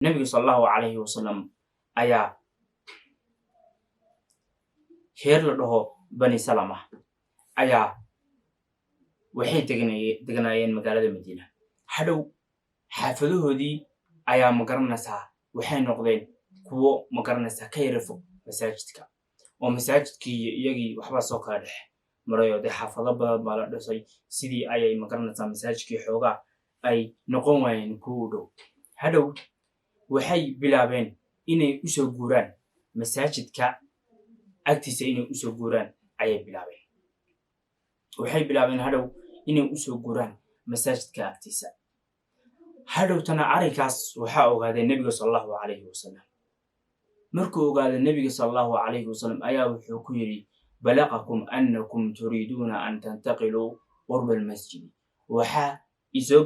nabiga sallallahu calayhi wasalam ayaa reer la dhaho bani salama ayaa waxay deganaayeen magaalada madiina. hadhow xaafadahoodii ayaa magaranaysaa waxay noqdeen kuwo magaranaysaa ka yara fog masaajidka, oo masaajidkii iyo iyagii waxbaa soo kala dhex marayo dee xaafado badan baa la dhisay. sidii ayay magaranaysaa masaajidkii xoogaa ay noqon waayeen kuwa u dhow. hadhow waxay bilaabeen inay usoo guuraan masaajidka agtiisa, inay usoo guuraan ayay bilaabeen. waxay bilaabeen hadhow inay usoo guuraan masaajidka agtiisa. hadhowtana arrinkaas waxaa ogaaday nebiga sallallahu calayhi wasalam. markuu ogaaday nebiga sallallahu calayhi wasalam ayaa wuxuu ku yidhi balaqakum annakum turiiduuna an tantaqiluu qurba almasjidi. waxaa isoo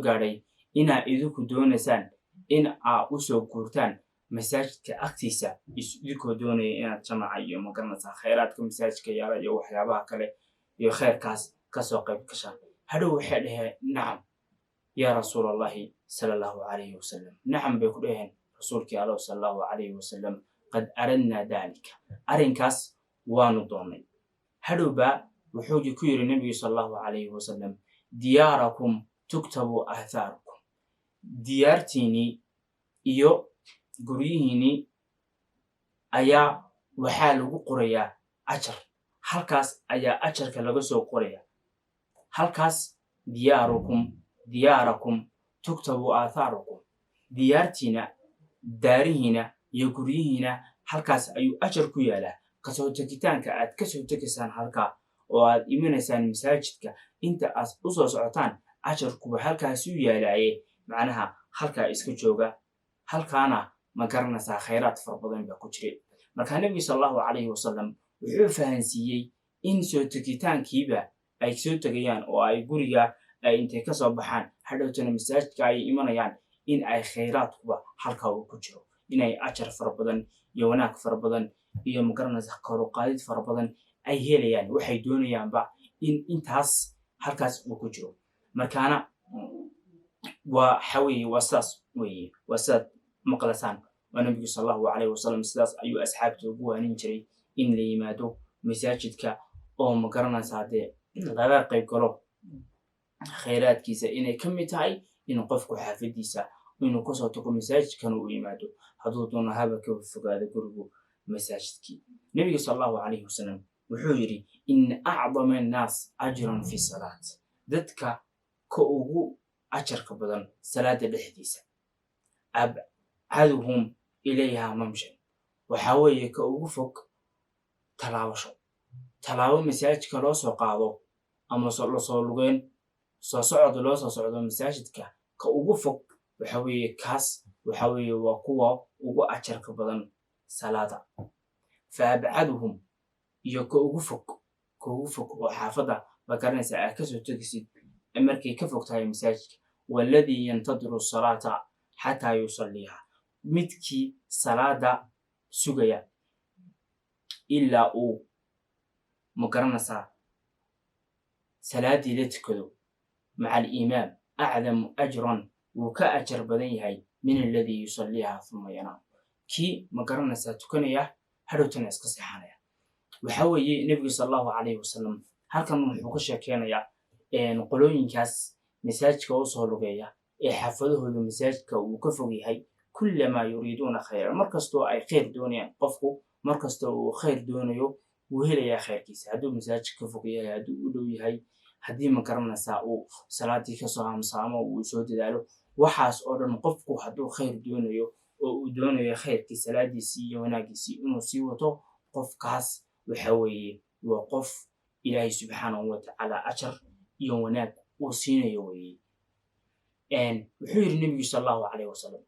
gaadhay inaa idinku doonaysaan in aa usoo guurtaan masaajidka agtiisa, idinkoo doonaya inaad jamaca iyo magaranaysaa khayraadka masaajidka yaala iyo waxyaabaha kale iyo khayrkaas kasoo qayb gashaan. hadhow waxay dhaheen nacam yaa rasuul allahi sala allahu calayhi wasalam. nacam bay ku dhaheen rasuulkii allah sala allahu calayhi wasalam, qad aradnaa daalika, arrinkaas waanu doonnay. hadhow baa wuxuu ku yidhi nebigu sala allahu calayhi wasalam diyaarakum tuktabu aahaarukum, diyaartiinii iyo guryihiinii ayaa waxaa lagu qorayaa ajar. halkaas ayaa ajarka laga soo qoraya. halkaas diyaarakum tuktabu aahaarukum, diyaartiina, daarihiina iyo guryihiina halkaas ayuu ajar ku yaalaa. kasoo tegitaanka aad kasoo tegaysaan halkaa oo aad imanaysaan masaajidka, inta aad usoo socotaan ajarkuba halkaas u yaalaaye, macnaha halkaa iska jooga, halkaana ma garanaysaa khayraad fara badan baa ku jira. markaa nebiga sallallahu calayhi wasalam wuxuu fahansiiyey in soo tegitaankiiba ay soo tegayaan oo ay guriga ay intay kasoo baxaan hadhowtana masaajidka ay imanayaan, in ay khayraadkuba halkaa uu ku jiro, inay ajar fara badan iyo wanaag fara badan iyo magaranaysaa karuqaadid fara badan ay helayaan. waxay doonayaanba in intaas halkaas uu ku jiro. markaana waa sidaas weye, waa sidaad maqlasaan. waa nabigu sallallahu calayhi wasalam sidaas ayuu asxaabta ugu waanin jiray in la yimaado masaajidka oo magaranaysaa dee laga qayb galo khayraadkiisa, inay ka mid tahay in qofku xaafadiisa inuu kasoo tago masaajidkana uu yimaado, hadduu doono haba ka fogaado gurigu masaajidkii. nebiga sallallahu calayhi wasalam wuxuu yidhi ina acdama annaas ajran fi salaat, dadka ka ugu ajarka badan salaada dhexdiisa, abcaduhum ilayha mamshan, waxaa weeye ka ugu fog tallaabo masaajidka loo soo qaado ama lasoo lugeen soo socod loo soo socdo masaajidka, ka ugu fog waxa weeye kaas waxa weeye waa kuwa ugu ajarka badan salaada. fa abcaduhum iyo ka ugu fog oo xaafadda ma garanaysaa aad kasoo tegisid markay ka fog tahay masaajidka, waladii yantadiru salaata xataa yusalliha, midkii salaada sugaya ilaa uu ma garanaysaa salaadii la tukado maca alimaam acdamu ajran, wuu ka ajar badan yahay min aladii yusalliha uma yanaam, kii ma garanaysaa tukanaya hadhowtana iska seexanaya. waxaa weeye nebigu sallallahu calayhi wasalam halkan wuxuu ka sheekeynayaa qolooyinkaas masaajidka usoo lugeeya ee xaafadahooda masaajidka uu ka fog yahay, kullamaa yuriiduuna khayran, markastoo ay khayr doonayaan. qofku markastoo uu khayr doonayo wuu helayaa khayrkiisa, hadduu masaajid ka fog yahay, hadduu u dhow yahay, haddii ma garanaysaa uu salaadii kasoo hamsaamo uu soo dadaalo, waxaas oo dhan qofku hadduu khayr doonayo oo uu doonayo khayrkii salaadiisii iyo wanaagiisii inuu sii wato, qofkaas waxa weeye waa qof ilaahay subxaanahu watacaala ajar iyo wanaag uu siinayo weye. wuxuu yidhi nebigu sallallahu calayhi wasalam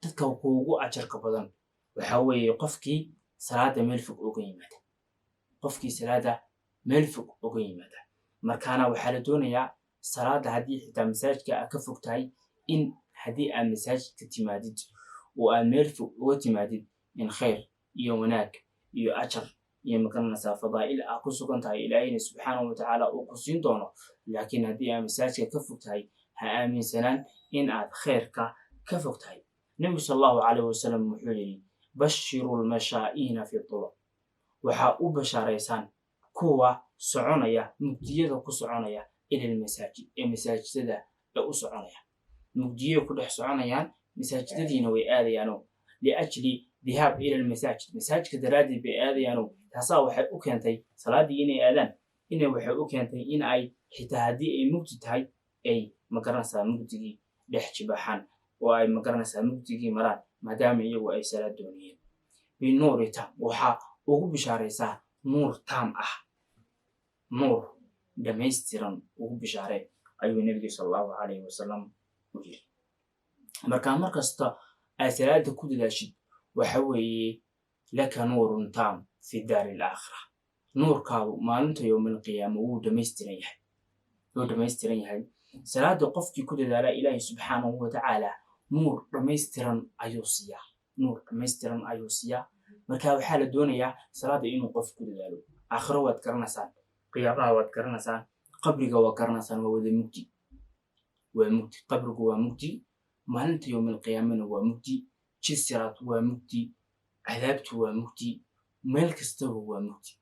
dadka kuugu ajarka badan waxaa weeye qofkii salaada meel fog uga yimaada. markaana waxaa la doonayaa salaada haddii xitaa masaajidka aad ka fog tahay, in haddii aad masaajidka timaadid oo aad meel fog uga timaadid, in khayr iyo wanaag iyo ajar iyo magaranaysaa fadaa'il aad ku sugan tahay, ilaahayna subxaanahu watacaala uu ku siin doono. laakiin haddii aad masaajidka ka fog tahay, ha aaminsanaan in aad khayrka ka fog tahay. nebigu sal allahu calayhi wasalam wuxuu yidhi bashiru lmashaa'iina fi turuq, waxaa u bashaaraysaan kuwa soconaya mugdiyada ku soconaya ila lmasaajid ee masaajidada ee u soconaya. mugdiyay ku dhex soconayaan, masaajidadiina way aadayaano liajli dhihaab ila lmasaajid, masaajidka daraaddeed bay aadayaano taasaa waxay u keentay salaaddii inay aadaan, waxay u keentay in ay xitaa haddii ay mugdi tahay ay magaranaysaa mugdigii dhex jibaxaan oo ay magaranaysaa mugdigii maraan maadaama iyagu ay salaad doonayeen. binuuri tam, waxaa ugu bishaaraysaa nuur taam ah, nuur dhamaystiran ugu bishaaree ayuu nebiga sal allahu calayhi wasalam u yiri. markaa markasta aad salaada ku dadaashid waxa weeye laka nuurun taam fi daari alaakhira, nuurkaadu maalinta yowmalqiyaama wuu dhamaystiran yahay. salaada qofkii ku dadaala ilaahay subxaanahu watacaala nuur dhamaystiran ayuu siiyaa. marka waxaa la doonayaa salaada inuu qof ku dadaalo. aakhiro waad garanaysaan, qiyaamaha waad garanaysaan, qabriga waad garanaysaan, waa wada mugdi. qabrigu waa mugdi, maalinta yowmalqiyaamana waa mugdi, jisiraad waa mugdi, cadaabtu waa mugdi, meel kastaba waa mugdi.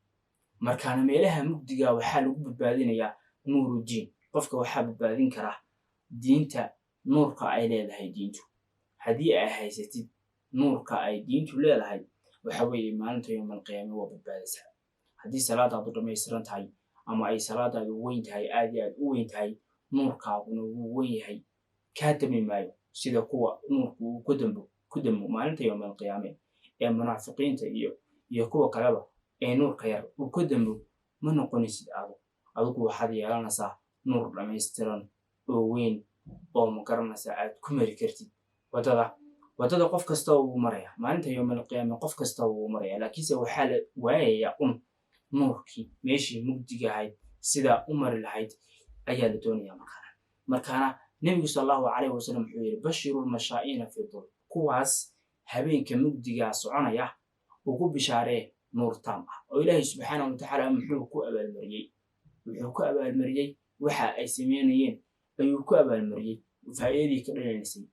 markaana meelaha mugdiga waxaa lagu badbaadinayaa nuurudiin. qofka waxaa badbaadin karaa diinta, nuurka ay leedahay diintu. haddii ay haysatid nuurka ay diintu leedahay waxa weeye maalinta yowmalqiyaama waa badbaadaysaa. haddii salaadaadu dhamaystiran tahay ama ay salaadaadu weyn tahay, aad iyo aad u weyn tahay, nuurkaaguna wuu weyn yahay, kaa dami maayo sida kuwa nuurku uu ku damo maalinta yowmalqiyaame ee munaafiqiinta iyo kuwa kaleba ee nuurka yar uu ku damo. ma noqonaysid adigu waxaad yeelanaysaa nuur dhamaystiran oo weyn oo magaranaysaa aad ku mari kartid wadada qof kasta wuu maraya maalinta yowmalqiyaame, qof kasta wuu maraya, laakiinse waxaa la waayayaa nuurkii meeshii mugdiga ahayd sidaa u mari lahayd ayaa la doonaya. markaana nebigu sal allahu calayhi wasalam wuxuu yidhi bashiru lmashaa'iina fi dur, kuwaas habeenka mugdigaa soconaya ugu bishaaree nuur taam ah. oo ilaahay subxaanahu watacaala muxuu ku abaalmariyey waxa ay sameynayeen ayuu ku abaalmariyey faa'iidadii ka dhalanaysay.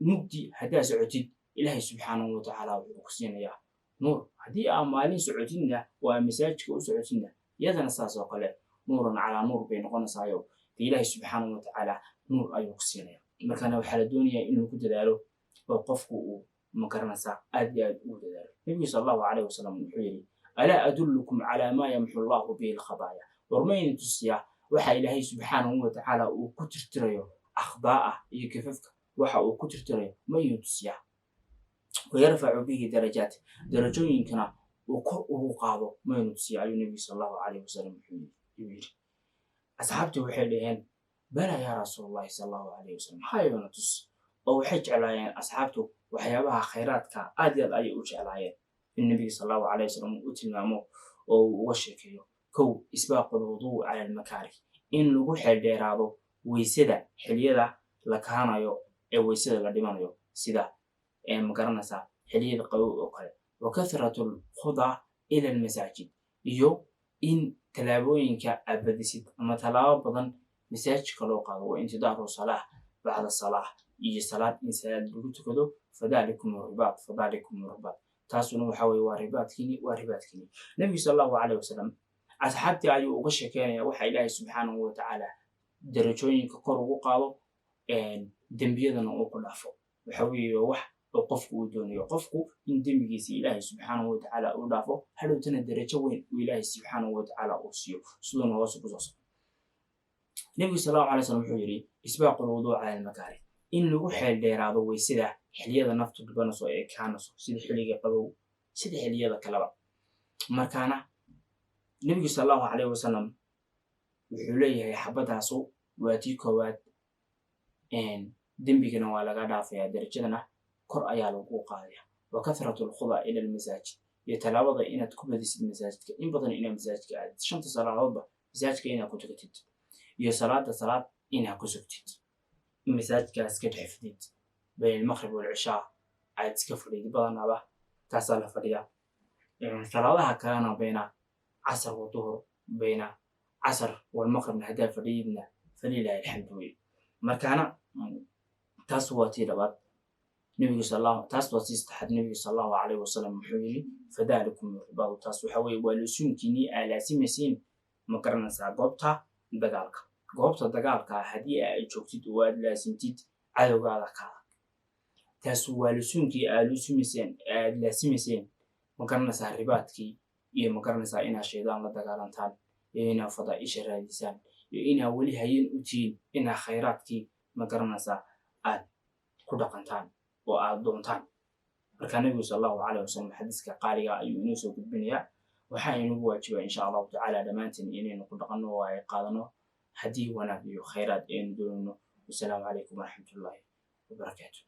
mugdi haddaad socotid ilaahay subxaanahu watacaala wuxuu ku siinayaa nuur. haddii aa maalin socotidna oo aa masaajidka u socotidna iyadana saas oo kale nuuran calaa nuur bay noqonaysaayo ilaahay subxaanahu watacaala nuur ayuu ku siinaya. markaana waxaa la doonayaa in lagu dadaalo oo qofku uu magaranaysaa aad iyo aad ugu dadaalo. nebigu sal allahu calayhi wasalam wuxuu yidhi alaa adullukum calaa maa yamxu allahu bihi alkhadaaya, warmayna tusiyaa waxa ilaahay subxaanahu watacaala uu ku tirtirayo akhdaa'ah iyo gafafka, waxa uu ku tirtirayo mayuu tusiyaa. wayarfacu bihi darajaat, darajooyinkana uu kor ugu qaado maynu tusiyaa ayuu nebigu sal allahu calayhi wasalam wuxuu yidhi. asxaabtii waxay dhaheen bala yaa rasuulallahi sal allahu calayhi wasalam, maxaa tus? oo waxay jeclaayeen asxaabtu waxyaabaha khayraadka aad iyo aad ayay u jeclaayeen in nebiga sal allahu calayhi wasalam uu tilmaamo oo uu uga sheekeeyo. kow, isbaaqul wuduu cala almakaarih, in lagu xeeldheeraado weysada xiliyada la kahanayo ee weysada la dhimanayo, sida magaranaysaa xiliyada qabow oo kale. wa kathratu lkhudaa ila almasaajid, iyo in tallaabooyinka aad badisid ama tallaabo badan masaajidka loo qaado. wa intidaaru salaah bacda salaah, iyo salaad in salaad lagu tukado. fadalikum ribaat, taasuna waxa weye waa ribaadkiini. nebigu sal allahu calayhi wasalam asxaabtii ayuu uga sheekeynaya waxa ilaahay subxaanahu watacaala darajooyinka kor ugu qaado, dembiyadana uu ku dhaafo. waxa weeye wax oo qofku uu doonayo, qofku in dembigiisa ilaahay subxaanahu watacaala uu dhaafo, hadhowtana darajo weyn uu ilaahay subxaanahu watacaala uu siiyo, siduuna hoose kusoo socdo. nebigu sal allahu alay wasalam wuxuu yidhi isbaaqul wuduu cala almakaarih, in lagu xeel dheeraado weysada xiliyada naftu dhibanayso ee kaanayso, sida xilliga qabow, sida xiliyada kaleba. markaana nebigu sal allahu calayhi wasalam wuxuu leeyahay xabadaasu waa tii koowaad, dembigana waa laga dhaafayaa, darajadana kor ayaa lagu qaadaya. wa kathratu lkhudaa ila almasaajid, iyo tallaabada inaad ku badisid masaajidka, in badan inaad masaajidka aadid, 5 salaadoodba masaajidka inaad ku tukatid, iyo salaad inaad ku sugtid, in masaajidkaas ka dhex fadhid bayn almaqrib walcishaa aad iska fadhid, badanaaba taasaa la fadhiyaa. salaadaha kalena bayna casr waduhur, bayna casr walmaqribna haddaa fadhiyidna falilahi alxamdu wey. markaana taas waa tii labaad taas waa tii saddexaad nebigu sallallahu calayhi wasalam wuxuu yidhi fadaalikum ribaadu taas waxa weeye waa lusuunkiinii aa laasimaysiin ma garanaysaa goobta dagaalka haddii aad joogtid oo aad laasimtid cadowgaada kaada taas waa lusuunkii aad laasimayseen ma garanaysaa ribaadkii iyo ma garanaysaa inaad shaydaan la dagaalantaan iyo inaad fadaa'isha raadisaan iyo inaad weli hayen u tihiin inaad khayraadkii ma garanaysaa aad ku dhaqantaan oo aad doontaan markaa nebigu sallallahu calayhi wasalam xadiiska qaaliga ayuu inoo soo gudbinayaa waxaa inagu waajibaa insha allahu tacaala dhammaanteen inaynu ku dhaqanno oo ay qaadano haddii wanaag iyo khayraad aynu doonayno wasalaamu calaykum waraxmatullaahi wabarakaatu